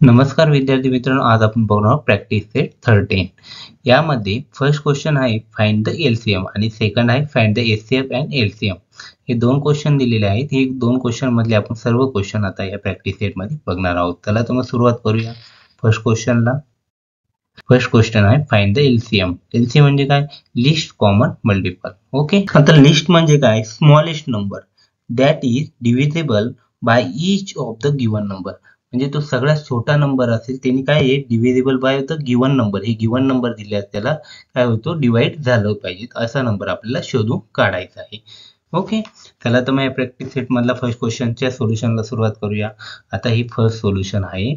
नमस्कार विद्यार्थी मित्रांनो, आज आपण बघणार आहोत प्रॅक्टिस सेट 13. यामध्ये फर्स्ट क्वेश्चन आहे फाइंड द एलसीएम आणि सेकंड आहे find the HCF and LCM. हे दोन क्वेश्चन दिलेले आहेत. हे दोन क्वेश्चन मधले आपण सर्व क्वेश्चन आता या प्रॅक्टिस सेट मध्ये बघणार आहोत. चला तर मग सुरुवात करूया फर्स्ट क्वेश्चनला. फर्स्ट क्वेश्चन आहे फाइंड द एलसीएम. एलसीएम म्हणजे काय? List common multiple. ओके, आता लिस्ट म्हणजे काय? Smallest number that is divisible by each of the given number. म्हणजे तो सगळ्यात छोटा नंबर असेल त्यांनी काय आहे, divisible by the given number. हे गिवन नंबर दिले आहेत त्याला काय होतो, डिवाइड झालं पाहिजे असा नंबर आपल्याला शोधून काढायचा आहे. ओके, चला तर मग या प्रॅक्टिस सेट मधला फर्स्ट क्वेश्चनच्या सोल्युशनला सुरुवात करूया. आता ही फर्स्ट सोल्युशन आहे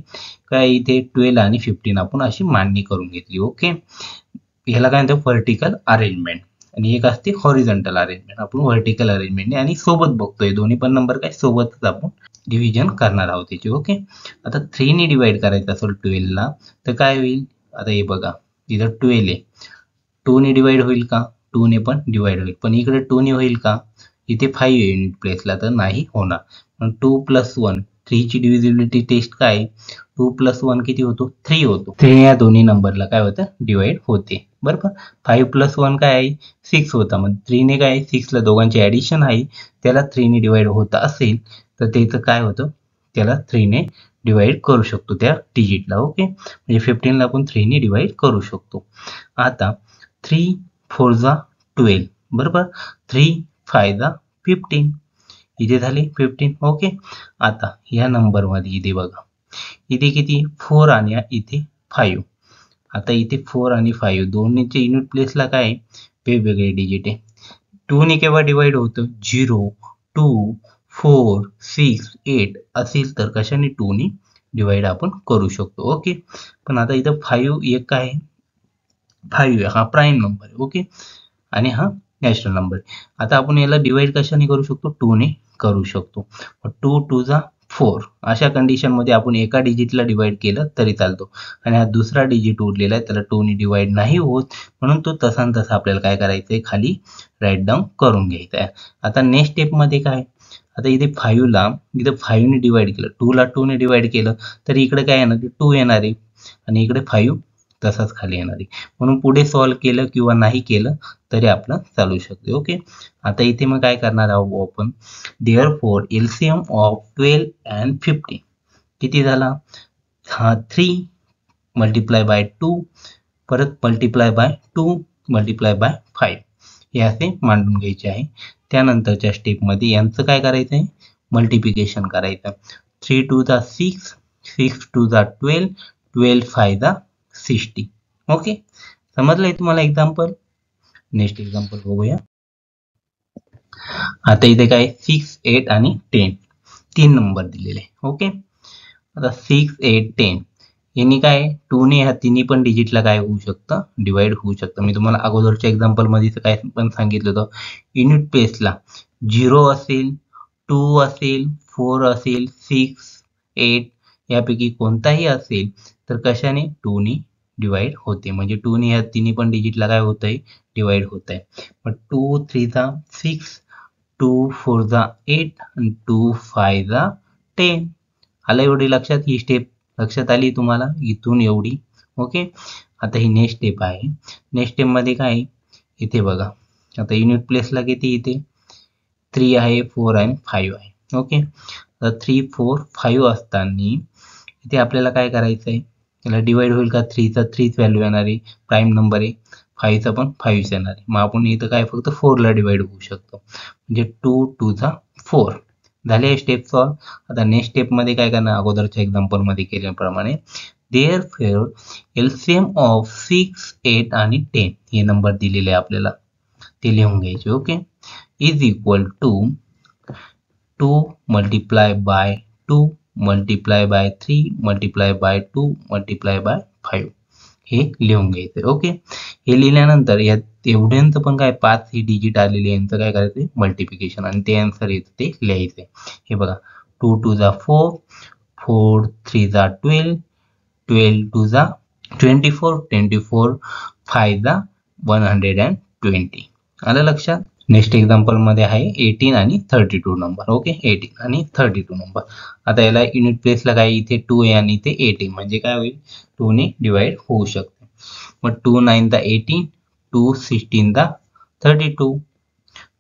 काय, इथे 12 आणि 15 आपण अशी मांडणी करून घेतली. ओके, ह्याला काय म्हणतात व्हर्टिकल अरेंजमेंट आणि एक असते हॉरिझॉन्टल अरेंजमेंट. आपण व्हर्टिकल अरेंजमेंट आणि सोबत बघतोय, दोन्ही पण नंबर काय सोबतच आपण डिव्हिजन करणार आहोत त्याची. ओके, आता 3 ने डिवाइड करायचं असेल 12 ला तर काय होईल? आता हे बघा, इथं 12 आहे, 2 ने डिवाइड होईल का? 2 ने पण डिवाइड होईल, पण इकडे 2 ने होईल का? इथे 5 युनिट प्लेसला तर नाही होणार. पण 2 + 1, 3 ची डिव्हिजिबिलिटी टेस्ट काय? 2 + 1 किती होतो? 3 होतो. 3 या दोन्ही नंबरला काय होतं? डिवाइड होते. बरोबर. 5 + 1 काय आहे? 6 होता. मग 3 ने काय? 6 ला दोघांचे ऍडिशन आहे, त्याला 3 ने डिवाइड होत असेल तर त्याचं काय होतं? त्याला 3 ने डिवाइड करू शकतो त्या डिजिटला. ओके, म्हणजे 15 ला आपण 3 ने डिवाइड करू शकतो. आता 3 4 जा 12, बरोबर. 3 5 जा 15, इथे झाले 15. ओके, आता या नंबर मध्ये इथे बघा, इथे किती? 4 आणि इथे 5. आता इथे 4 आणि 5 दोन्हीचे युनिट प्लेसला काय आहे? वेगवेगळे डिजिट आहे. 2 ने केव्हा डिवाइड होतं? 0 2 4 6 8 असेल तर कशाने? 2 ने डिवाइड आपण करू शकतो. ओके, पण आता इथं 5 एक काय आहे? 5 हा प्राईम नंबर आहे. ओके, आणि हा नॅचरल नंबर आहे. आता आपण याला डिवाइड कशाने करू शकतो? 2 ने करू शकतो. 2 2 जा 4. अशा कंडिशन मध्ये आपण एका डिजिटला डिवाइड केलं तरी चालतो, आणि हा दुसरा डिजिट उरलेला आहे त्याला 2 ने डिवाइड नाही होत, म्हणून तो तसा तसा आपल्याला काय करायचंय? खाली राईट डाऊन करून घ्यायचा आहे. आता नेक्स्ट स्टेप मध्ये काय? आता इथे 5 ला इथं 5 ने डिवाइड केलं, 2 ला 2 ने डिवाइड केलं तर इकडे काय येणार? 2 येणार आहे, आणि इकडे 5 तसाच खाली येणार आहे. म्हणून पुढे सॉल्व्ह केलं किंवा नाही केलं तरी आपलं चालू शकते. ओके, आता इथे मग काय करणार आहोत आपण? देअरफॉर एलसीएम ऑफ 12 अँड 15 किती झाला? हा 3 × 2 परत × 2 × 5 हे असे मांडून घ्यायचे आहे. त्यानंतरच्या स्टेपमध्ये यांचं काय करायचं आहे? मल्टिप्लिकेशन करायचं. 3 2 जा 6, 6 2 जा 12, 12 5 जा 60. ओके, समजलंय तुम्हाला एक्झाम्पल? नेक्स्ट एक्झाम्पल बघूया. आता इथे काय? 6 8 आणि 10 तीन नंबर दिलेले. ओके, आता 6 8 10 यांनी काय? 2 ने ह्या तिन्ही पण डिजिटला काय होऊ शकतं? डिवाइड होऊ शकतं. मी तुम्हाला अगोदरच्या एक्झाम्पल मध्ये काय पण सांगितलं होतं, युनिट प्लेसला 0 असेल, 2 असेल, 4 असेल, 6 8 यापैकी कोणताही असेल तर कशाने? 2 ने डिवाइड होते. म्हणजे 2 ने ह्या तिन्ही पण डिजिटला काय होत आहे? डिवाइड होत आहे. पण 2 3 जा 6, 2 4 जा 8 आणि 2 5 जा 10. आलं एवढी लक्षात? ही स्टेप लक्षात आली तुम्हाला इथून एवढी? ओके, आता ही नेक्स्ट स्टेप आहे. नेक्स्ट स्टेप मध्ये काय? इथे बघा, आता युनिट प्लेसला किती? इथे 3 आहे, 4 आहे, 5 आहे. ओके, तर 3 4 5 असताना इथे आपल्याला काय करायचं आहे? याला डिवाइड होईल का? 3 चा 3च व्हॅल्यू येणार आहे, प्राईम नंबर आहे. 5 चा पण 5 येणार आहे. मग आपण इथं काय फक्त 4 ला डिवाइड होऊ शकतो. म्हणजे 2 2 जा 4 झाले स्टेप सॉल्व. आता नेक्स्ट स्टेप मध्ये काय करणार? अगोदरच्या एक्झाम्पल मध्ये केल्याप्रमाणे देअरफॉर एलसीएम ऑफ 6 8 आणि 10 हे नंबर दिलेले आपल्याला ते लिहून घ्यायचे. ओके, इज इक्वल टू 2 × 2 × 3 × 2 × 5 हे लिहून घ्यायचं. ओके, हे लिहिल्यानंतर यात एवढ्यांचं पण काय 5 ही डिजिट आलेली यांचं काय करायचं? मल्टिप्लिकेशन, आणि ते आन्सर येतं ते लिहायचंय. हे बघा, 2 2 जा 4, 4 3 जा 12, 12 2 जा 24, 24 5 जा 120. आलं लक्षात? नेक्स्ट एक्झाम्पल मध्ये आहे 18 आणि 32 नंबर. ओके, 18 आणि 32 नंबर. आता याला युनिट प्लेसला काय, इथे 2 आहे आणि इथे 8 आहे, म्हणजे काय होईल, 2 ने डिवाइड होऊ शकते. मग 2 9 दा 18, 2 16 दा 32.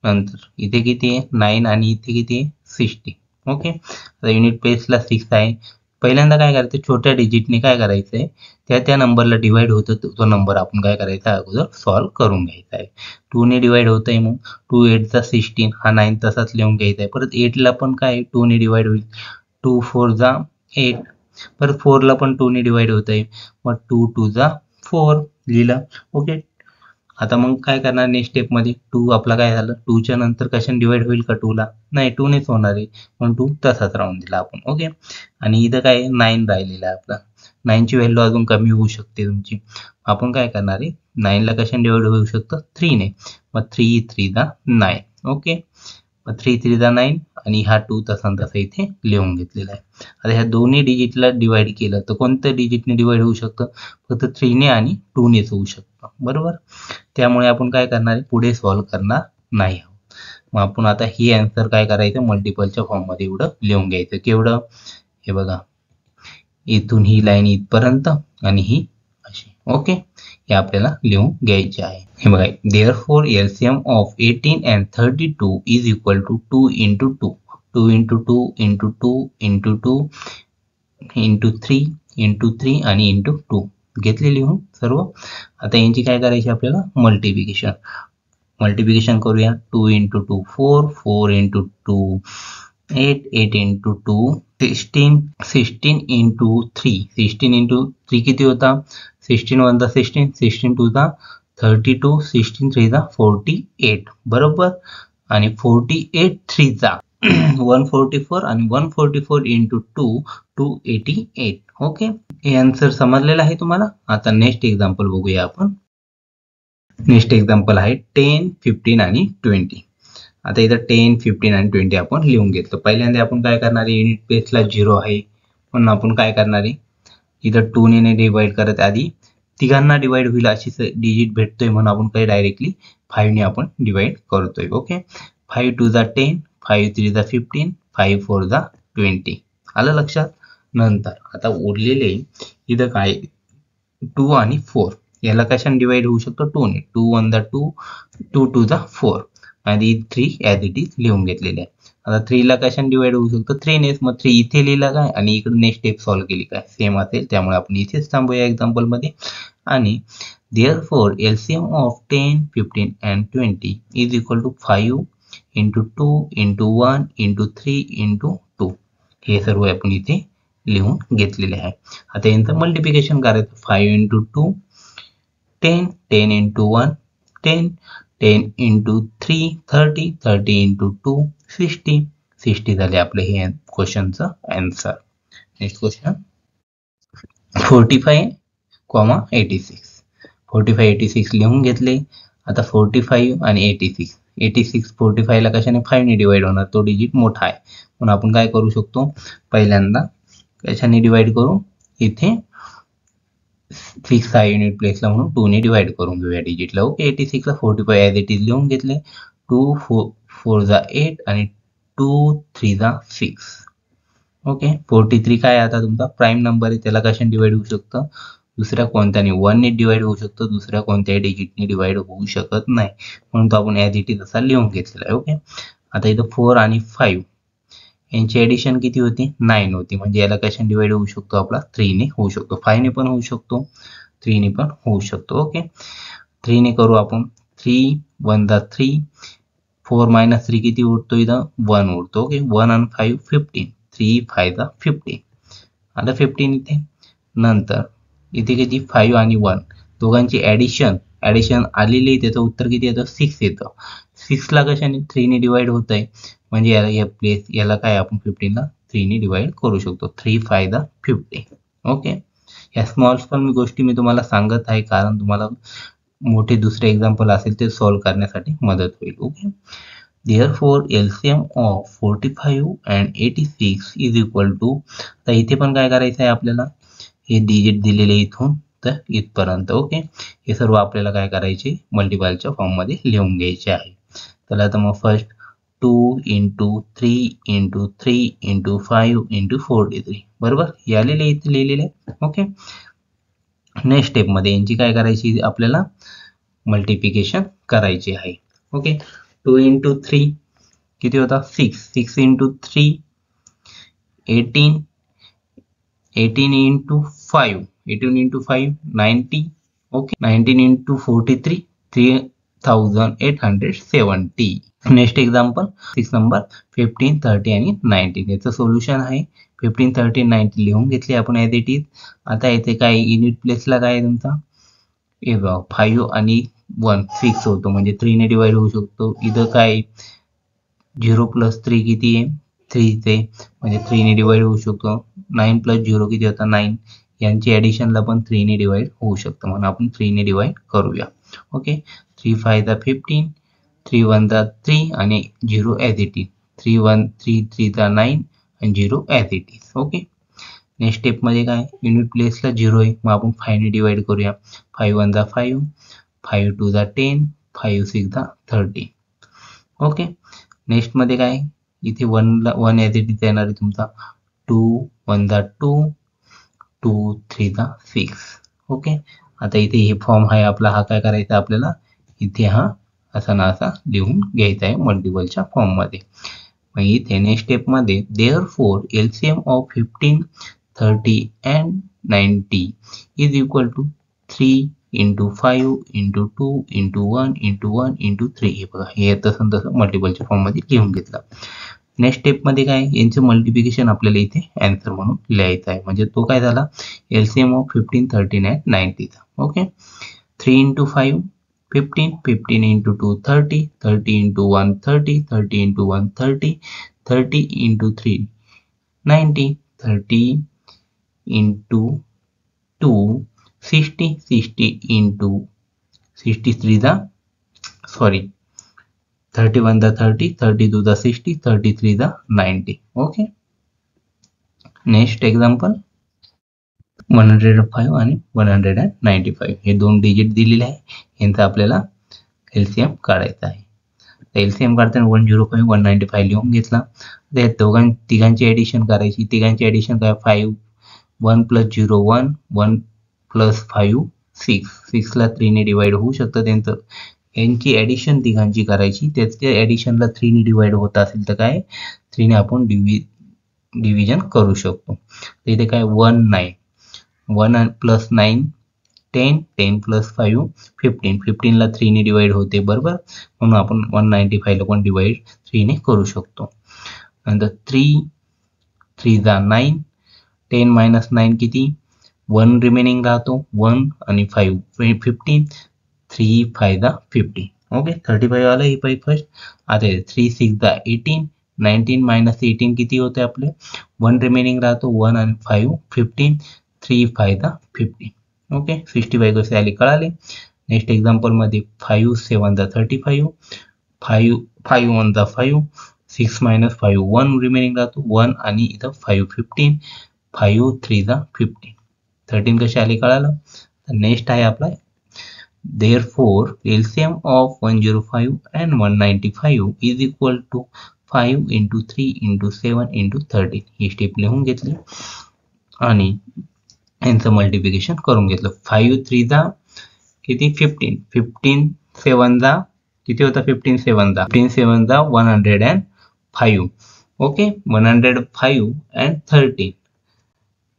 नंतर इथे किती आहे 9 आणि इथे किती आहे 60. ओके, आता युनिट प्लेसला 6 आहे. पहिल्यांदा काय करायचं, छोट्या डिजिटने काय करायचं आहे, त्या नंबरला डिवाइड होतं तो नंबर आपण काय करायचा अगोदर सॉल्व्ह करून घ्यायचा आहे. 2 ने डिवाइड होत आहे, मग 2 8 चा 16, हा 9 तसाच लिहून घ्यायचा आहे. परत 8 ला पण काय 2 ने डिवाइड होईल, 2 4 जा 8. परत 4 ला पण 2 ने डिवाइड होत आहे, मग 2 2 जा 4 लिहिलं. ओके, आता मग काय करणार नेक्स्ट स्टेप मध्ये, 2 आपला काय झालं, 2 च्या नंतर कशाने डिवाइड होईल का 2 ला, नाही 2 नेच होणार आहे, पण 2 तसाच राहून दिला आपण. ओके, आणि इथं काय 9 राहिलेला आहे आपला, 9 ची व्हॅल्यू अजून कमी होऊ शकते तुमची. आपण काय करणार आहे, 9 ला कशाने डिवाइड होऊ शकतं 3 ने, मग 3 3 दा 9. ओके, मग 3 3 दा 9 आणि हा 2 तसा इथे लिहून घेतलेला आहे. आता ह्या दोन्ही डिजिटला डिवाइड केलं तर कोणत्या डिजिटने डिवाइड होऊ शकतं, फक्त 3 ने आणि 2 नेच होऊ शकतं, बरोबर. त्यामुळे आपण काय करणार आहे, पुढे सॉल्व्ह करणार नाही आहोत. मग आपण आता ही आन्सर काय करायचं, मल्टिपलच्या फॉर्म मध्ये एवढं लिहून घ्यायचं. केवढं, हे बघा, इथून ही लाईन इथपर्यंत आणि ही अशी. ओके, हे आपल्याला लिहून घ्यायचे आहे. हे बघा, therefore LCM of 18 and 32 is equal to 2 into 2, 2 into 2 into 2 into 2 into 3 into 3 आणि into 2 घेतले लिहून सर्व. आता यांची काय करायची आपल्याला, मल्टिप्लिकेशन करूया. 2 into 2 4, 4 into 2 8, 8 into 2 16, 16 into 3, 16 into 3 किती होता, 16 1 दा 16, 16 2 दा 32, 16 3 दा 48, बरोबर. आणि 48 3 चा 144 आणि 144 into 2 288. ओके, हे आन्सर समजलेलं आहे तुम्हाला. आता नेक्स्ट एक्झाम्पल बघूया आपण. नेक्स्ट एक्झाम्पल आहे 10 15 आणि 20. आता इथं 10 15 आणि 20 आपण लिहून घेतलं. पहिल्यांदा आपण काय करणार आहे, युनिट प्लेसला 0 आहे म्हणून आपण काय करणार आहे, इथं 2 ने डिवाइड करत आधी तिघांना डिवाइड होईल अशी डिजिट भेटतोय म्हणून आपण काय डायरेक्टली 5 ने आपण डिवाइड करतोय. ओके, 5 2 जा 10, 5 3 जा 15, 5 4 जा 20. आलं लक्षात. नंतर आता उरलेले इथं काय 2 आणि 4, याला कशाने डिवाइड होऊ शकतो 2 ने, 2 1 दा 2, 2 2 जा 4 आणि 3 ॲज इट इज लिहून घेतलेले आहे. आता 3 ला कशाने डिवाइड होऊ शकतो 3 नेच, मग 3 इथे लिहिला काय आणि इकडे नेक्स्ट स्टेप सॉल्व्ह केली काय सेम असेल, त्यामुळे आपण इथेच थांबूया एक्झाम्पल मध्ये. आणि therefore LCM of 10 15 and 20 is equal to 5 into 2 into 1 into 3 into 2. हे सर्व आपण इथे लिहून घेतलेले आहे. आता यांचं मल्टिप्लिकेशन करायचं. 5 into 2 10, 10 into 1 10, 10 into 3 30, 30 into 2 60, 60 झाले आपले हे क्वेश्चनचं आन्सर. Next question 45, 86. 45 86 लिहून घेतले. आता 45 आणि 86, 86 45 ला कशाने 5 ने डिवाइड होणार, तो डिजिट मोठा आहे म्हणून आपण काय करू शकतो, पहिल्यांदा कशाने डिवाइड करू, इथे 6 आहे युनिट प्लेसला म्हणून 2 ने डिवाइड करून घेऊया डिजिटला. ओके, 86 ला 45 ॲज इट इज लिहून घेतले. 2 4 जा 8 आणि 2 3 जा 6. ओके, 43 काय आता तुमचा प्राईम नंबर आहे, त्याला कशाने डिवाइड होऊ शकतं, दुसऱ्या कोणत्याने 1 ने डिवाइड होऊ शकतो, दुसऱ्या कोणत्याही डिजिटने डिवाइड होऊ शकत नाही म्हणून तो आपण ॲज इट इज असा लिहून घेतलेला आहे. ओके, आता इथं 4 आणि 5 यांची ॲडिशन किती होती 9 होती, म्हणजे याला कशाने डिवाइड होऊ शकतो आपला 3 ने होऊ शकतो, 5 ने पण होऊ शकतो, 3 ने पण होऊ शकतो. ओके, 3 ने करू आपण. 3 1 दा 3, 4 minus 3 किती उरतो इथं 1 उरतो. ओके, 1 आणि 5 15, 3 5 जा 15. आता 15 इथे. नंतर इथे किती 5 आणि 1 दोघांची ॲडिशन आलेली, त्याचं उत्तर किती येतं 6 येतं. 6 ला कशाने 3 ने डिवाइड होत आहे, म्हणजे याला काय आपण 15 ला 3 ने डिवाइड करू शकतो. 3 5 जा 50. ओके, या स्मॉल गोष्टी मी तुम्हाला सांगत आहे कारण तुम्हाला मोठे दुसरे एक्झाम्पल असेल ते सॉल्व्ह करण्यासाठी मदत होईल. Okay, therefore LCM of 45 and 86 is equal to, तर इथे पण काय करायचं आहे आपल्याला, हे डिजिट दिलेले इथून तर इथपर्यंत. ओके, हे सर्व आपल्याला काय करायचे मल्टिपलच्या फॉर्म मध्ये लिहून घ्यायचे आहे. चला तर मग first 2 into 3 into 3 into 5 into 43 बरोबर यालेले इथे लिहिलेले. ओके, नेक्स्ट स्टेपमध्ये यांची काय करायची आपल्याला मल्टिप्लिकेशन करायची आहे. ओके, 2 इंटू 3 किती होता 6, 6 into 3 18, 18 into 5, 18 into 5 90. Okay, 19 into 43 3870. Next example 6 number 15, 30 आणि 19. याचं सोल्युशन आहे 15, 30, 90 लिहून घेतले आपण ॲज इट इज. आता येथे काय युनिट प्लेसला काय आहे तुमचा हे बघा 5 आणि 1 6 होतो म्हणजे 3 ने डिवाइड होऊ शकतो. इथं काय 0 प्लस 3 किती आहे 3 चे म्हणजे 3 ने डिवाइड होऊ शकतो. 9 प्लस 0 किती होता 9. यांची ॲडिशनला पण 3 ने डिवाइड होऊ शकतं म्हणून आपण 3 ने डिवाइड करूया. ओके, 3 5 15, 3 1 3 आणि 0 ॲज इट इज. 3 1 3 3 9 आणि 0 as it is. Okay, next स्टेपमध्ये काय युनिट प्लेसला 0 आहे मग आपण 5 ने डिवाइड करूया. 5 1 5, 5 2 10, 5 6 30. ओके, नेक्स्ट मध्ये काय इथे 1 ॲज इट इज येणार आहे तुमचा. 2 1 2, 2 3 6. ओके, आता इथे हे फॉर्म आहे आपला. हा काय करायचा आपल्याला इथे हा असा ना असा लिहून घ्यायचा आहे मल्टिपलच्या फॉर्ममध्ये. मग इथे नेक्स्ट स्टेपमध्ये therefore LCM of 15, 30 and 90 is equal to 3 into 5 into 2 into 1 into 1 into 3. हे बघा हे तसं तसं मल्टिपलच्या फॉर्ममध्ये लिहून घेतलं. नेक्स्ट स्टेपमध्ये काय यांचं मल्टिप्लिकेशन आपल्याला इथे अँसर म्हणून लिहायचं आहे. म्हणजे तो काय झाला LCM ऑफ 15, 30 अँड 90 चा. Okay, 3 into 5 15, 15 into 2 30, 30 into 1 30, 30 into 1 30, 30 into 3 90, 30 into 2 60, 60 into 63 sorry 31 30, 32 60, 33 90. Okay, next example 105 आणि 195 हे दोन डिजिट दिलेले आहे. यांचा आपल्याला LCM काढायचा आहे. LCM काढताना 105 195 लिहून घेतला. त्या तिघांची ॲडिशन करायची. तिघांची ॲडिशन काय 5 1 प्लस 0 1 1 प्लस 5 6. 6 ला 3 ने डिवाइड होऊ शकतं त्यांचं. यांची ॲडिशन तिघांची करायची. त्याच्या ॲडिशनला 3 ने डिवाइड होत असेल तर काय 3 ने आपण डिव्हिजन करू शकतो. तर इथे काय 1 9 1 प्लस 9 10, 10 प्लस 5 15. 15 ला 3 ने डिवाइड होते बरोबर म्हणून आपण 195 ला पण डिवाइड 3 ने करू शकतो. नंतर 3 3 9, 10 मायनस 9 किती 1 रिमेनिंग राहतो 1 आणि 5 15, 3 5 50. ओके, 35 आलं हे पाहिजे फर्स्ट. आता 3 6 18, 19 मायनस 18 किती होते आपले 1 रिमेनिंग राहतो 1 आणि 5 15, 3 5 50. ओके, 65 कसे आले कळाले. नेक्स्ट एक्झाम्पल मध्ये 5 7 35, 5 5 1 5, 6 मायनस 5 1 रिमेनिंग राहतो 1 आणि इथं 5 15, 5 3 15. 13 कसे आले कळालं. तर नेक्स्ट आहे आपला therefore LCM of 105 and 195 is equal to 5 into 3 into 7 into 13. He step लिहून घेतली आणि यांचं मल्टिप्लिकेशन करून घेतलं. 5 3 किती 15, 15 7 किती होता 15 7 15 7 105. Okay, 105 and 13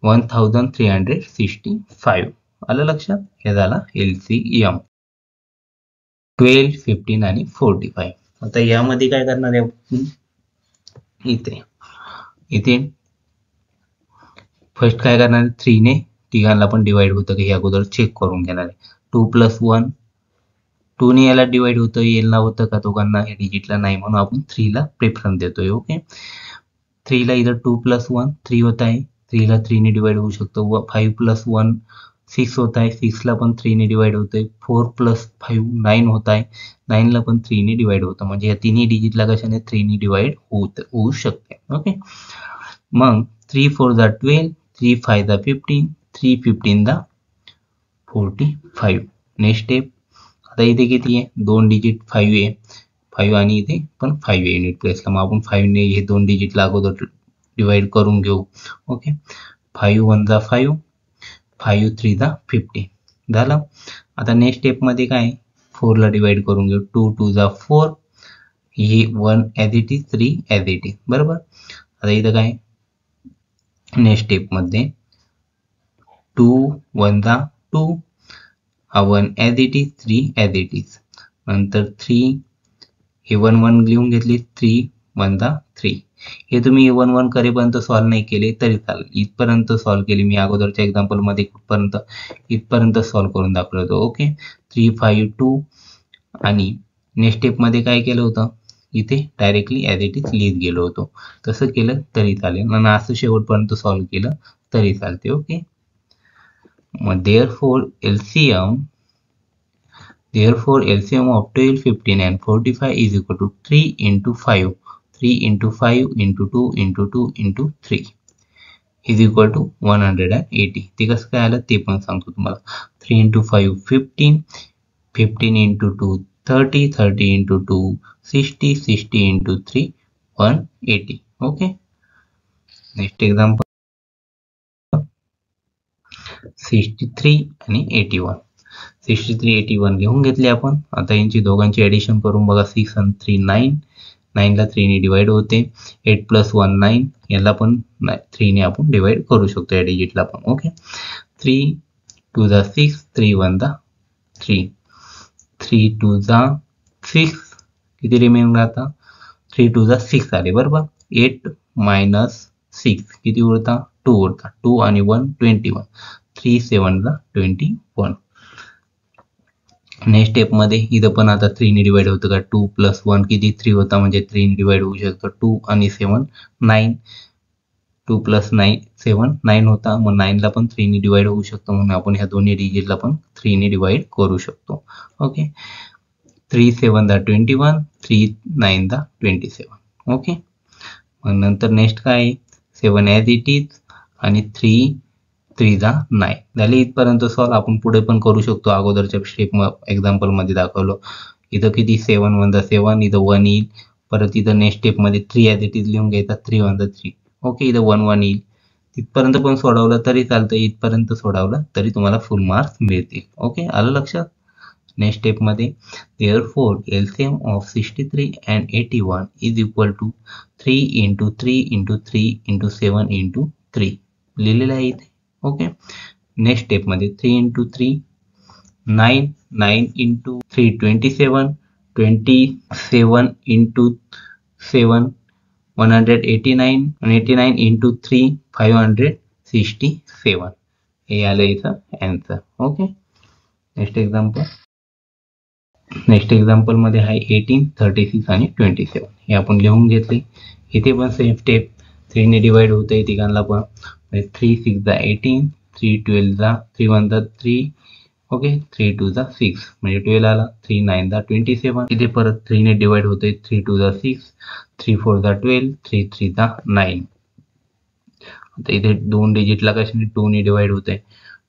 1365. आलं लक्षात. हे झाला LCM 12 15 आणि 45. आता यामध्ये काय करणार आहे इथे फर्स्ट काय करणार आहे 3 ने तिघांना पण डिवाइड होतं की हे अगोदर चेक करून घेणार आहे. 2 प्लस 1 2 ने याला डिवाइड होतं येला होतं का दोघांना या डिजिटला नाही म्हणून आपण 3 ला प्रेफरन्स देतोय. ओके, 3 ला इथं 2 प्लस 1 3 होत आहे 3 ला 3 ने डिवाइड होऊ शकतो. 5 प्लस 1 6 होत आहे 6 ला पण 3 ने डिवाइड होतोय. 4 प्लस 5 9 होत आहे 9 ला पण 3 ने डिवाइड होतं म्हणजे या तिन्ही डिजिटला कशाने 3 ने डिवाइड होऊ शकते. ओके, मग 3 4 12, 3 5 15, 3 15 45. नेक्स्ट स्टेप आता इथे किती आहे 2 डिजिट 5 आहे 5 आणि इथे पण 5 आहे युनिट प्लेसला. मग आपण 5 ने हे दोन डिजिटला अगोदर डिवाइड करून घेऊ. ओके, 5 1 जा 5, 5 3 जा 15 झालं. आता नेक्स्ट स्टेपमध्ये काय 4 ला डिवाइड करून घेऊ. 2 2 जा 4, ही 1 as it is, 3 as it is. बरोबर. आता इथं काय नेक्स्ट स्टेपमध्ये 2 1 जा 2, हा 1 as it is, 3 as it is. नंतर 3 हे 1 1 लिहून घेतली, 3 1 जा 3. हे तुम्ही 1 1 करेपर्यंत सॉल्व्ह नाही केले तरी चालेल. इथपर्यंत सॉल्व्ह केले मी अगोदरच्या एक्झाम्पलमध्ये, कुठपर्यंत इथपर्यंत सॉल्व्ह करून दाखवलं होतं. ओके, 3 5 2 आणि नेक्स्ट स्टेपमध्ये काय केलं होतं, इथे डायरेक्टली ॲज इट इज लिहित गेलो होतो. तसं केलं तरी चालेल आणि असं शेवटपर्यंत सॉल्व्ह केलं तरी चालते. ओके, मग therefore LCM of 12, 15 and 45 is equal to 3 into 5, 3 into 5 into 2 into 2 into 3 is equal to 180. ते कसं काय आलं ते पण सांगतो तुम्हाला. 3 into 5 15, 15 into 2 30, 30 into 2 60, 60 into 3 180. Okay, next example 63 आणि 81. 63 81 घेऊन घेतले आपण. आता यांची दोघांची ॲडिशन करून बघा. 6 आणि 3 9, 9 ला 3 ने डिवाइड होते. 8 + 1 9, याला पण 3 ने आपण डिवाइड करू शकतो या डिजिटला पण. ओके, 3 2 जा 6, 3 1 जा 3, 3 2 जा 6, किती रिमेनिंग राहता, 3 2 जा 6 आले. बरोबर. 8 - 6 किती उरता, 2 उरता. 2 आणि 1 21, 3 7 जा 21. नेक्स्ट स्टेपमध्ये इथं पण आता 3 ने डिवाइड होतं का, 2 + 1 किती 3 होता, म्हणजे 3 ने डिवाइड होऊ शकतं. 2 आणि 7 9, 2 + 9 7 9 होता. मग 9 ला पण 3 ने डिवाइड होऊ शकतो, म्हणून आपण ह्या दोन्ही डिजिटला पण 3 ने डिवाइड करू शकतो. ओके, 3 7 जा 21, 3 9 जा 27. ओके, मग नंतर नेक्स्ट काय आहे, 7 ॲज इट इज आणि 3 3 जा 9 झाले. इथपर्यंत सॉल्व्ह आपण पुढे पण करू शकतो. अगोदरच्या स्टेप एक्झाम्पलमध्ये दाखवलं. इथं किती 7 1 जा 7, इथं 1 येईल. परत इथं नेक्स्ट स्टेपमध्ये 3 ॲज इट इज लिहून घ्यायचा, 3 1 जा 3. ओके, इथं 1 1 येईल. तिथपर्यंत पण सोडवलं तरी चालतं, इथपर्यंत सोडवलं तरी तुम्हाला फुल मार्क्स मिळतील. ओके, आलं लक्षात. नेक्स्ट स्टेपमध्ये therefore LCM of 63 and 81 is equal to 3 into 3 into 3 into 7 into 3 लिहिलेलं आहे इथे. ओके, नेक्स्ट स्टेपमध्ये 3 into 3 9, 9 into 3 27, 27 into 7 189 आणि 89 into 3 567. हे आलं इथं ॲन्सर. ओके, नेक्स्ट एक्झाम्पलमध्ये आहे 18 36 आणि 27. हे आपण लिहून घेतले. इथे पण सेम स्टेप, 3 ने डिवाइड होते तिघांना पण. 3 6 जा 18, 3 12 जा 3 1 जा 3. ओके, 3 2 जा 6 म्हणजे 12 आला. 3 9 जा 27. इथे परत 3 ने डिवाइड होते. 3 2 जा 6, 3 4 जा 12, 3 3 जा 9. आता इथे दोन डिजिटला कशाने 2 ने डिवाइड होते.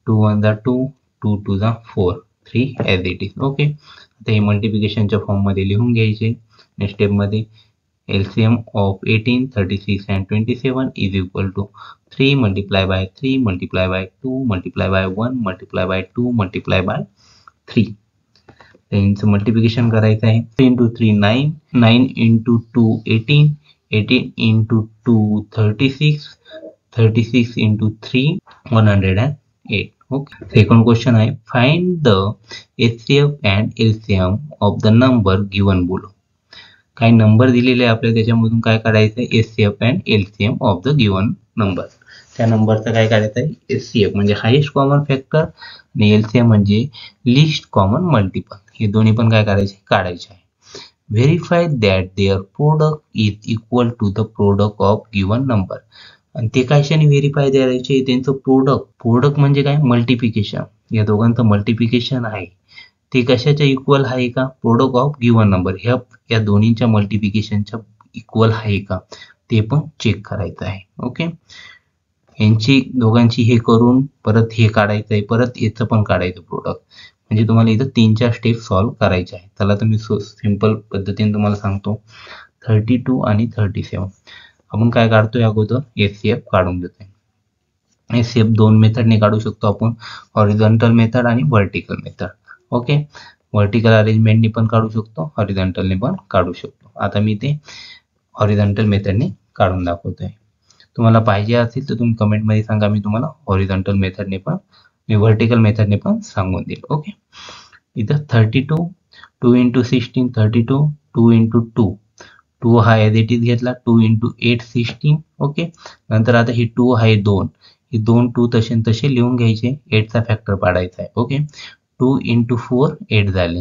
2 1 जा 2, 2 2 जा 4, 3 ॲज इट इज. ओके, आता हे मल्टिप्लिकेशनच्या फॉर्ममध्ये लिहून घ्यायचे. नेक्स्ट स्टेपमध्ये LCM of 18 36 and 27 is equal to 3 multiply by 3 multiply by 2 multiply by 1 multiply by 2 multiply by 3. त्यांचं मल्टिप्लिकेशन करायचं आहे. 3 into 3 9, 9 into 2 18, 18 into 2 36, 36 into 3 108. Okay, second question आहे find the HCF and LCM of the number given below. काही number दिलेले आपल्याला, त्याच्यामधून काय काढायचं आहे, HCF and LCM of the given number. त्या नंबरचं काय काढायचं आहे, HCF म्हणजे हायेस्ट कॉमन फॅक्टर आणि LCM म्हणजे लिस्ट कॉमन मल्टिपल. हे दोन्ही पण काय काढायचे आहे. Verify that their product is equal to the product of given number. आणि ते कशाने व्हेरीफाय द्यायचे, त्यांचं प्रोडक्ट म्हणजे काय, मल्टिप्लिकेशन. या दोघांचं मल्टिप्लिकेशन आहे ते कशाच्या इक्वल आहे का, प्रोडक्ट ऑफ गिवन नंबर. या दोन्हीच्या मल्टिप्लिकेशनच्या इक्वल आहे का ते पण चेक करायचं आहे. ओके, यांची दोघांची हे करून परत हे काढायचं आहे, परत याचं पण काढायचं प्रोडक्ट. म्हणजे तुम्हाला इथं 3-4 स्टेप सॉल्व्ह करायचे आहे. चला तर मी सिंपल पद्धतीने तुम्हाला सांगतो. 32 आणि 37 आपण काय काढतोय अगोदर HCF काढून घेतोय. HCF दोन मेथडने काढू शकतो आपण, हॉरिझॉन्टल मेथड आणि व्हर्टिकल मेथड. ओके, व्हर्टिकल अरेंजमेंटनी पण काढू शकतो, हॉरिझॉन्टलने पण काढू शकतो. आता मी ते हॉरिझॉन्टल मेथडने काढून दाखवतोय. तुम्हाला पाहिजे असेल तर तुम्ही कमेंटमध्ये सांगा, मी तुम्हाला हॉरिझॉन्टल मेथडने पण मी व्हर्टिकल मेथडने पण सांगून देईल. ओके, इथं 32 2 × 16 32 2 × 2 2 हा ॲज इट इज घेतला, 2 × 8 16. ओके, नंतर आता ही 2 आहे 2, ही 2 2 तसे लिहून घ्यायचे, 8चा फॅक्टर पाडायचा आहे. ओके, 2 × 4 8 झाले.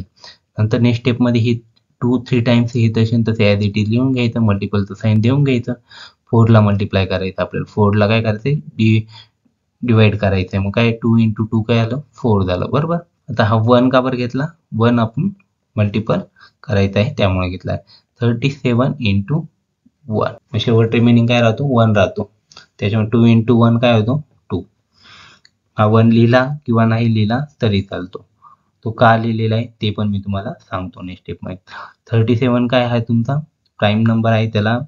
नंतर नेक्स्ट स्टेपमध्ये ही 2 3 टाइम्स ही तसे ॲज इट इज लिहून घ्यायचं, मल्टिपलचं साईन देऊन घ्यायचं. 4ला मल्टिप्लाय करायचं, आपल्याला 4ला काय करायचं डिवाइड करायचं आहे. मग काय 2 × 2 काय आलं 4 झालं, बरोबर. आता हा 1 का बरं घेतला, 1 आपण मल्टिपल करायचं आहे त्यामुळे घेतला आहे. 37 × 1 शेवट रिमेनिंग काय राहतो 1 राहतो, त्याच्यामुळे 2 × 1 काय होतो 2. हा 1 लिहिला किंवा नाही लिहिला तरी चालतो. तो का लिहिलेला आहे ते पण मी तुम्हाला सांगतो नेक्स्ट स्टेपमध्ये. 37 काय आहे तुमचा प्राईम नंबर आहे, त्याला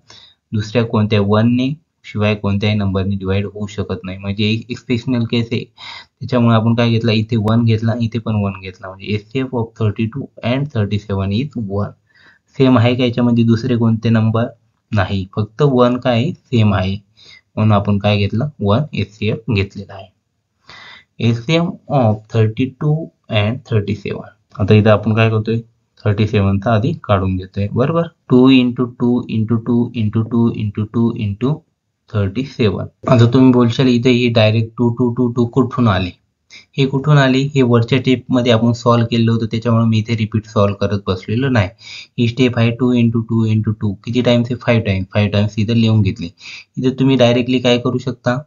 दुसऱ्या कोणत्या 1ने शिवाय कोणत्याही नंबरने डिवाइड होऊ शकत नाही, म्हणजे एक एक्सेप्शनल केस आहे. त्याच्यामुळे आपण काय घेतला, इथे 1 घेतला, इथे पण 1 घेतला, म्हणजे HCF of 32 and 37 is 1. Same आहे का याच्यामध्ये दुसरे कोणते नंबर नाही, फक्त 1 काय सेम आहे, म्हणून आपण काय घेतलं 1 HCF घेतलेला आहे. HCF of 32 and 37. आता इथं आपण काय करतोय 37चा आधी काढून घेतोय, बरोबर. 2 × 2 × 2 × 2 × 2 × 37. आता तुम्ही बोलशाल इथे ही डायरेक्ट 2 2 2 2 कुठून आले, हे कुठून आले, हे वरच्या टेपमध्ये आपण सॉल्व्ह केलं होतं, त्याच्यामुळे मी इथे रिपीट सॉल्व्ह करत बसलेलो नाही. ही स्टेप आहे 2 × 2 × 2 किती टाइम्स आहे 5 टाइम्स, 5 टाइम्स इथं लिहून घेतले. इथे तुम्ही डायरेक्टली काय करू शकता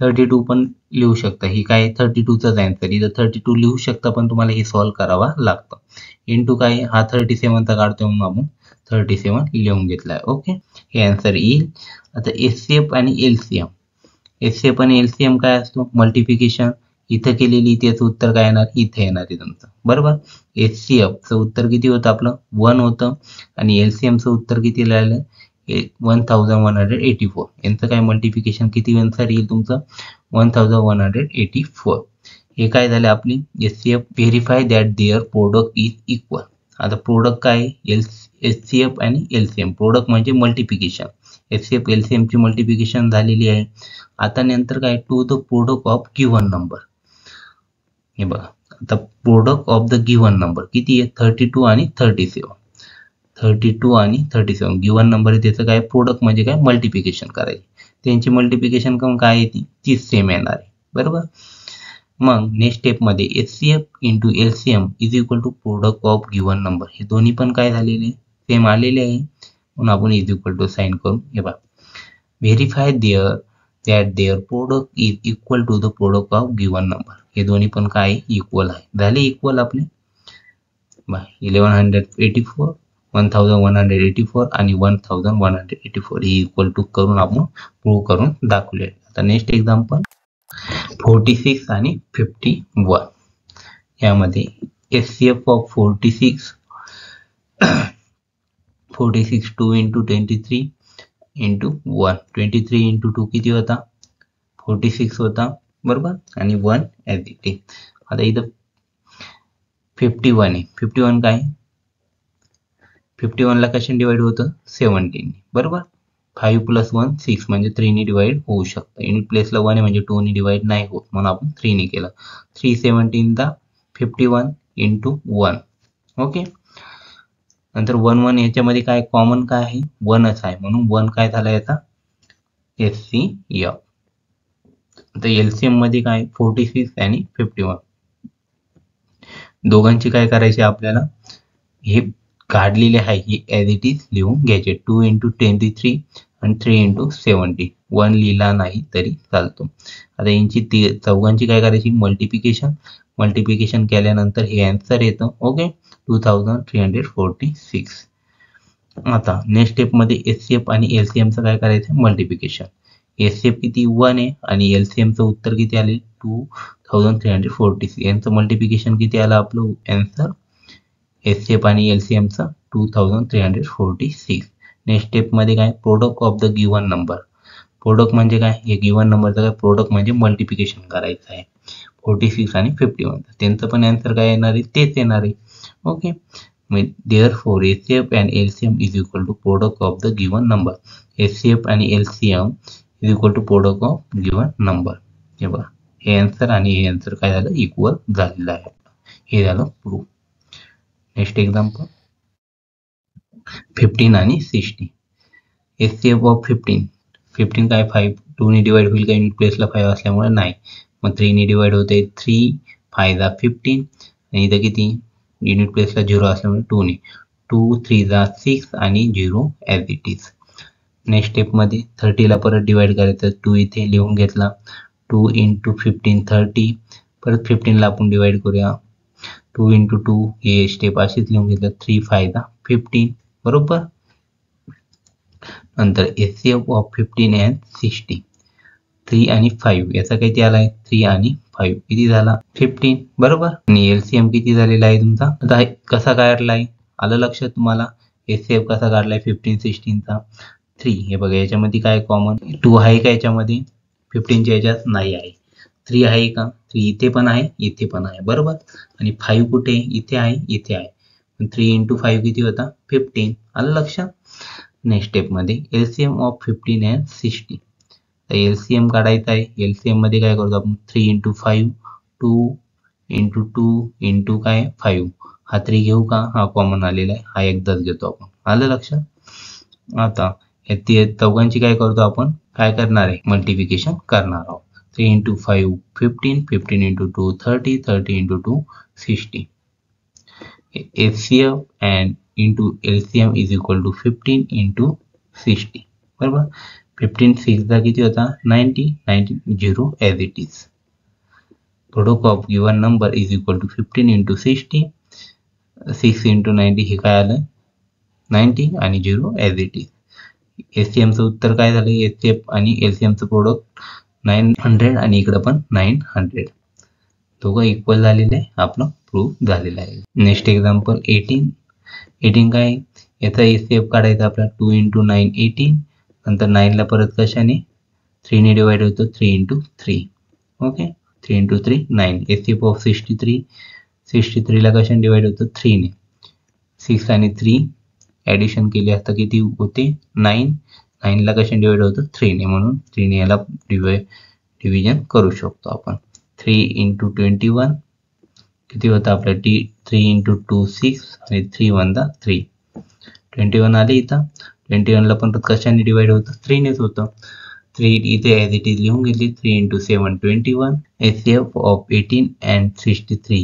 32 पण लिहू शकता, ही काय 32चाच आन्सर, इथं 32 लिहू शकता, पण तुम्हाला हे सॉल्व्ह करावा लागतं. इंटू काय हा 37चा काढतोय म्हणून आपण 37 लिहून घेतलाय. ओके, हे आन्सर येईल. आता HCF आणि LCM, HCF आणि LCM काय असतो मल्टिप्लिकेशन, इथं केलेली त्याचं उत्तर काय येणार इथे येणार आहे तुमचं, बरोबर. HCFचं उत्तर किती होतं आपलं 1 होतं, आणि LCMचं उत्तर किती राहिलं 1184. यांचं काय मल्टिप्लिकेशन किती आन्सर येईल तुमचं 1184. हे काय झालं आपली HCF verify that their product is equal. आता प्रोडक्ट काय HCF आणि LCM, प्रोडक्ट म्हणजे मल्टिप्लिकेशन, HCF LCM ची मल्टिप्लिकेशन झालेली आहे. आता नंतर काय to the product of given number, हे बघा आता product of the given number किती आहे 32 आणि 37. 32 आणि 37 गिव्हन नंबर आहे, त्याचं काय प्रोडक्ट म्हणजे काय मल्टिप्लिकेशन करायची, त्यांची मल्टिप्लिकेशन कम काय आहे ती सेम येणार आहे, बरोबर. मग नेक्स्ट स्टेपमध्ये HCF × LCM is equal to product of given number, हे दोन्ही पण काय झालेले सेम आलेले आहे, म्हणून आपण इज इक्वल टू साइन करून हे बघा verify that their product is equal to the product of given number, हे दोन्ही पण काय इक्वल आहे, झाले इक्वल आपले 1184 1184 आणि 1184 हे इक्वल टू करून आपण प्रूव्ह करून दाखवले. आता नेक्स्ट एक्झाम्पल 46 आणि 51. यामध्ये HCF ऑफ 46 2 × 23 × 1 23 × 2 किती होता 46 होता, बरोबर, आणि 1 ॲज इट इज. आता इथं 51 आहे, 51 काय 51ला कशाने डिवाइड होतं 17, बरोबर. 5 + 1 6 म्हणजे 3ने डिवाइड होऊ शकतं, युनिट प्लेसला 1 आहे म्हणजे 2ने डिवाइड नाही होत, म्हणून आपण 3ने केलं. 3 17 51 × 1. ओके, नंतर 1 1 याच्यामध्ये काय कॉमन काय आहे 1च आहे, म्हणून 1 काय झाला याचा HCF. आता LCM मध्ये काय 46 आणि 51 दोघांची काय करायची आपल्याला, हे काढलेले आहे हे ॲज इट इज लिहून घ्यायचे. 2 × 23 आणि 3 × 70. 1 लिहिला नाही तरी चालतो. आता यांची चौघांची काय करायची मल्टिप्लिकेशन केल्यानंतर हे आन्सर येतं. ओके 2346. आता नेक्स्ट स्टेपमध्ये HCF आणि LCMचं काय करायचं मल्टिप्लिकेशन. HCF किती 1 आहे आणि LCMचं उत्तर किती आले 2346. यांचं मल्टिप्लिकेशन किती आलं आपलं आन्सर एचसीएफ आणि एलसीएमचं 2346. नेक्स्ट स्टेपमध्ये काय product of the given number. Product म्हणजे काय हे गिवन नंबरचं काय प्रोडक्ट म्हणजे मल्टिप्लिकेशन करायचं आहे 46 आणि 51. त्यांचं पण आन्सर काय येणार आहे तेच येणार आहे. Okay therefore HCF and LCM is equal to product of the given number. HCF आणि LCM is equal to product of given number. हे बघा हे आन्सर आणि हे आन्सर काय झालं इक्वल झालेलं आहे. हे झालं प्रूफ. नेक्स्ट एक्झाम्पल 15 आणि 60. HCF ऑफ 15 काय 5 2 ने डिवाइड होईल का युनिट प्लेसला 5 असल्यामुळे नाही. मग 3 ने डिवाइड होते 3 5 जा 15 आणि इथं किती युनिट प्लेसला 0 असल्यामुळे 2 ने 2 3 जा 6 आणि 0 ॲज इट इज. नेक्स्ट स्टेपमध्ये 30ला परत डिवाइड करायचं 2 इथे लिहून घेतला 2 इंटू 15 30. परत 15ला आपण डिवाइड करूया 2 इंटू 2 हे स्टेप अशीच लिहून घेतलं 3 5 जा 15 बरोबर. नंतर HCF ऑफ 15 अँड 60 3 आणि 5 याचा किती आलाय 3 आणि 5 किती झाला 15 बरोबर. आणि LCM किती झालेला आहे तुमचा. आता कसा काढलाय आलं लक्षात तुम्हाला. HCF कसा काढलाय 15 16चा 3. हे बघा याच्यामध्ये काय कॉमन 2 आहे का याच्यामध्ये 15च्या याच्यात नाही आहे. 3 आहे का 3 इथे पण आहे इथे पण आहे बरोबर. आणि 5 कुठे इथे आहे इथे आहे. 3 इंटू 5 किती होता 15 आलं लक्षात. नेक्स्ट स्टेपमध्ये LCM ऑफ 15 अँड 60. LCM काढायचा आहे. LCM मध्ये काय करतो आपण 3 इंटू 5 2 इंटू 2 इंटू काय 5 हा 3 घेऊ का हा कॉमन आलेला आहे हा एकदाच घेतो आपण आलं लक्षात. आता या चौघांची काय करतो आपण काय करणार आहे मल्टिप्लिकेशन करणार आहोत. 3 into 5 15 15 into 2 30 30 into 2 60. HCF and into LCM is equal to 15 into 60 बरोबर. 15 6 चा किती होता 90 90 0 as it is. Product of given number is equal to 15 into 60 6 into 90 हे काय आलं 90 आणि 0 as it is. HCM चं उत्तर काय झालं HCF आणि LCM चं प्रोडक्ट 900 आणि इकडं पण 900 दोघं इक्वल झालेले आहे आपलं प्रूफ झालेला आहे. नेक्स्ट एक्झाम्पल 18 काय याचा HCF काढायचा आपला 2 इंटू 9 18 नंतर 9ला परत कशाने 3 ने डिवाइड होतो 3 into 3 okay 3 into 3 9. HCF of 63ला कशाने डिवाइड होतो 3 ने 6 आणि 3 ॲडिशन केले असता किती होते 9ला कशाने डिवाइड होतो 3 ने म्हणून 3 ने याला डिव्हिजन करू शकतो आपण. 3 इंटू 21 किती होतं आपलं 3 इंटू 2 6 आणि 3 1 जा 3 21 आले इथं. 21ला पण कशाने डिवाइड होतं 3 नेच होतं 3 इथे ॲज इट इज लिहून घेतली 3 into 7 21. HCF of 18 and 63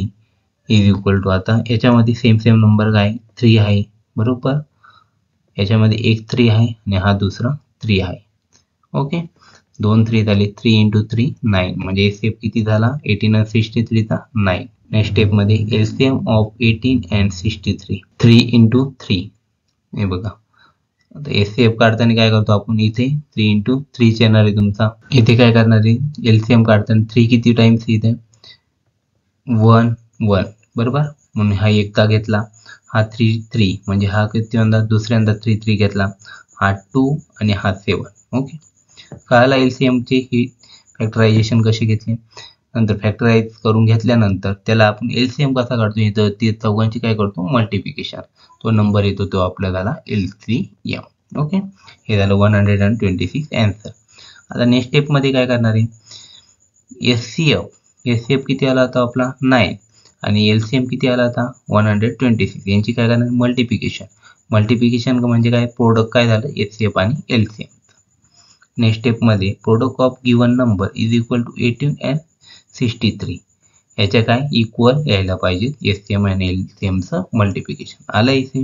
is equal to आता याच्यामध्ये सेम नंबर काय 3 आहे बरोबर. याच्यामध्ये एक 3 आहे आणि हा दुसरा 3 आहे ओके 2 3 झाले 3 इंटू 3 9 म्हणजे HCF किती झाला 18 आणि 63चा 9. नेक्स्ट स्टेपमध्ये LCM ऑफ 18 अँड 63 3 इंटू 3 हे बघा. आता HCF काढताना काय करतो आपण इथे 3 इंटू 3 येणार आहे तुमचा. इथे काय करणार आहे LCM काढताना 3 किती टाइम्स इथे 1 1 बरोबर म्हणून हा एकदा घेतला हा 3 3 म्हणजे हा किती दुसऱ्यांदा 3 3 घेतला हा 2 आणि हा 7 ओके. कळाला LCM ची ही फॅक्टरायझेशन कशी घेतली. नंतर फॅक्टराइज करून घेतल्यानंतर त्याला आपण LCM कसा काढतो इथं ते चौघांची काय करतो मल्टिप्लिकेशन तो नंबर येतो तो आपला झाला LCM ओके. हे झालं 126 आन्सर. आता नेक्स्ट स्टेपमध्ये काय करणार आहे HCF किती आला होता आपला 9 आणि LCM किती आला होता 126 यांची काय करणार मल्टिप्लिकेशन म्हणजे काय प्रोडक्ट काय झालं HCF आणि LCM. नेक्स्ट स्टेपमध्ये product of given number is equal to 18 and 63 याच्या काय इक्वल यायला पाहिजे HCM आणि LCM चं मल्टिप्लिकेशन आलं इथे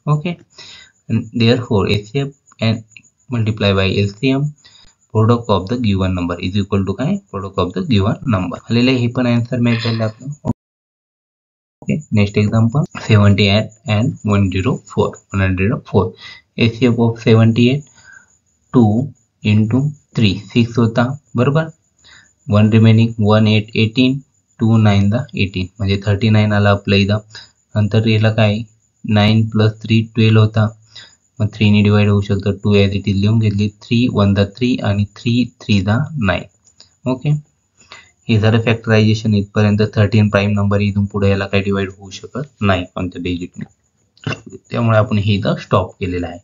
okay. Therefore HCF and multiply by LCM product of the given number is equal to काय product of the given number आलेलं हे पण आन्सर मॅच झालं आपलं okay. Next example 78 and 104 HCF of 78 2 into 3 6 होता बरोबर. 1 रिमेनिंग 1 8 18 2 9 दा 18 म्हणजे 39 आला आपल्या इथं. नंतर याला काय 9 + 3 12 होता, मग 3 ने डिवाइड होऊ शकतं. 2 ॲज इट इज लिहून घेतली. 3 1 दा 3 आणि 3 3 दा 9. ओके, हे झालं फॅक्टरायझेशन इथपर्यंत. 13 प्राईम नंबर इथून पुढे याला काही डिवाइड होऊ शकत नाही कोणत्या डिजिटने, त्यामुळे आपण हे इथं स्टॉप केलेलं आहे.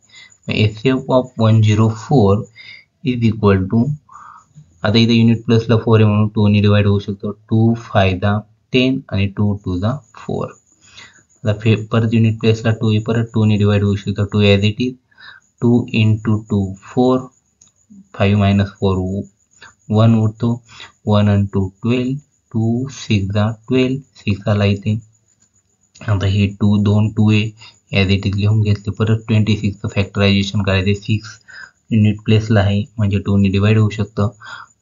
HCF of 104 is equal to, आता इथे युनिट प्लसला 4 आहे म्हणून 2 ने डिवाइड होऊ शकतो. 2 5 दा 10 आणि 2 2 दा 4. आता परत युनिट प्लेसला 2 आहे, परत 2 ने डिवाइड होऊ शकतो. 2 ॲज इट इज. 2 × 2 4, 5 - 4 1 उरतो. 1 आणि 2 12, 2 6 दा 12, 6 आला इथे. आता हे 2 2 2 आहे, ॲज इट इज लिहून घेतले. परत 26चं फॅक्टरायझेशन करायचे. 6 युनिट प्लेसला आहे म्हणजे 2 ने डिवाइड होऊ शकतं.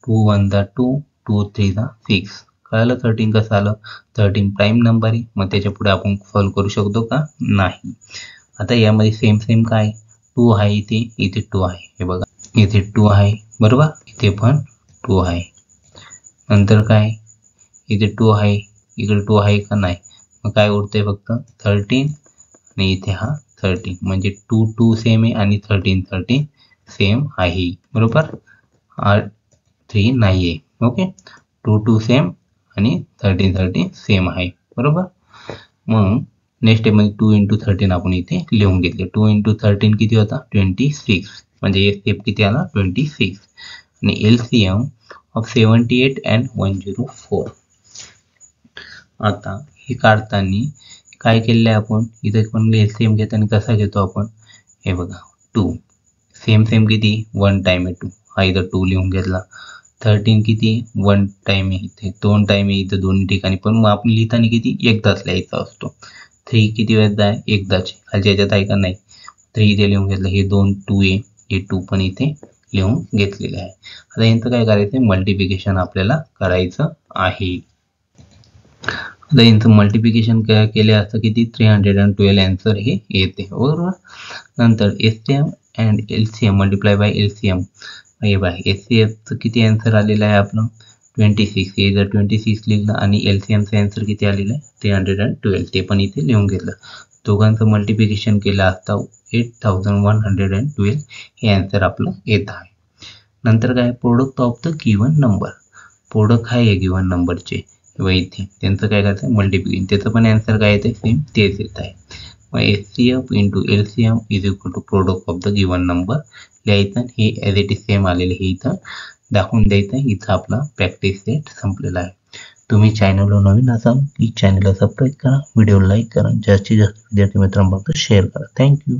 2 1 दा 2, 2 3 दा 6. कळालं 13 कसं आलं. 13 प्राईम नंबर आहे, मग त्याच्या पुढे आपण सॉल्व करू शकतो का? नाही. आता यामध्ये सेम काय 2 आहे, इथे 2 आहे. हे बघा इथे 2 आहे बरोबर, इथे पण 2 आहे. नंतर काय इथे 2 आहे, इकडे 2 आहे का? नाही. मग काय उरतंय फक्त 13 आणि इथे हा 13, म्हणजे 2 2 सेम आहे आणि 13 13 सेम आहे बरोबर. 3 नाही आहे. ओके, 2 2 सेम आणि 13 13 सेम आहे बरोबर. मग नेक्स्ट स्टेपमध्ये 2 × 13 आपण इथे लिहून घेतले. 2 × 13 किती होता? 26, म्हणजे हे स्टेप किती आला? 26. आणि LCM ऑफ 78 and 104. आता हे काढताना काय केलेलं आहे आपण इथे पण LCM घेताना कसा घेतो आपण? हे बघा 2 सेम किती 1 टाइम आहे 2, हा इथं 2 लिहून घेतला. 13 किती 1 टाइम आहे इथे, 2 टाइम आहे इथं दोन्ही ठिकाणी, पण मग आपण लिहिताना किती एकदाच लिहायचा असतो. 3 किती वेळेस आहे? एकदाच. खालच्या ह्याच्यात आहे का? नाही. 3 इथे लिहून घेतलं. हे 2 2 आहे, हे 2 पण इथे लिहून घेतलेले आहे. आता यांचं काय करायचं? मल्टिप्लिकेशन आपल्याला करायचं आहे. आता यांचं मल्टिप्लिकेशन केले असतं किती 312 आन्सर हे येते बरोबर. नंतर HCF and LCM multiply by LCM. हे बाय HCFचं किती आन्सर आलेलं आहे आपलं 26. हे जर 26 लिहिलं आणि LCMचं आन्सर किती आलेलं आहे 312, ते पण इथे लिहून घेतलं. दोघांचं मल्टिप्लिकेशन केलं असता 8112 हे आन्सर आपलं येत आहे. नंतर काय product of the given number. Product आहे गिवन नंबरचे इथे, त्यांचं काय करायचं मल्टिप्लिकेशन, त्याचं पण आन्सर काय येते सेम तेच येत आहे. मग HCF × LCM is equal to product of the given number लिहायचं. हे ॲज इट इज सेम आलेले हे इथं दाखवून द्यायचं. इथं आपला प्रॅक्टिस सेट संपलेला आहे. तुम्ही चॅनलला नवीन असाल की चॅनलला सबस्क्राईब करा, व्हिडिओ लाईक करा, जास्तीत जास्त विद्यार्थी मित्रांपर्यंत शेअर करा. थँक्यू.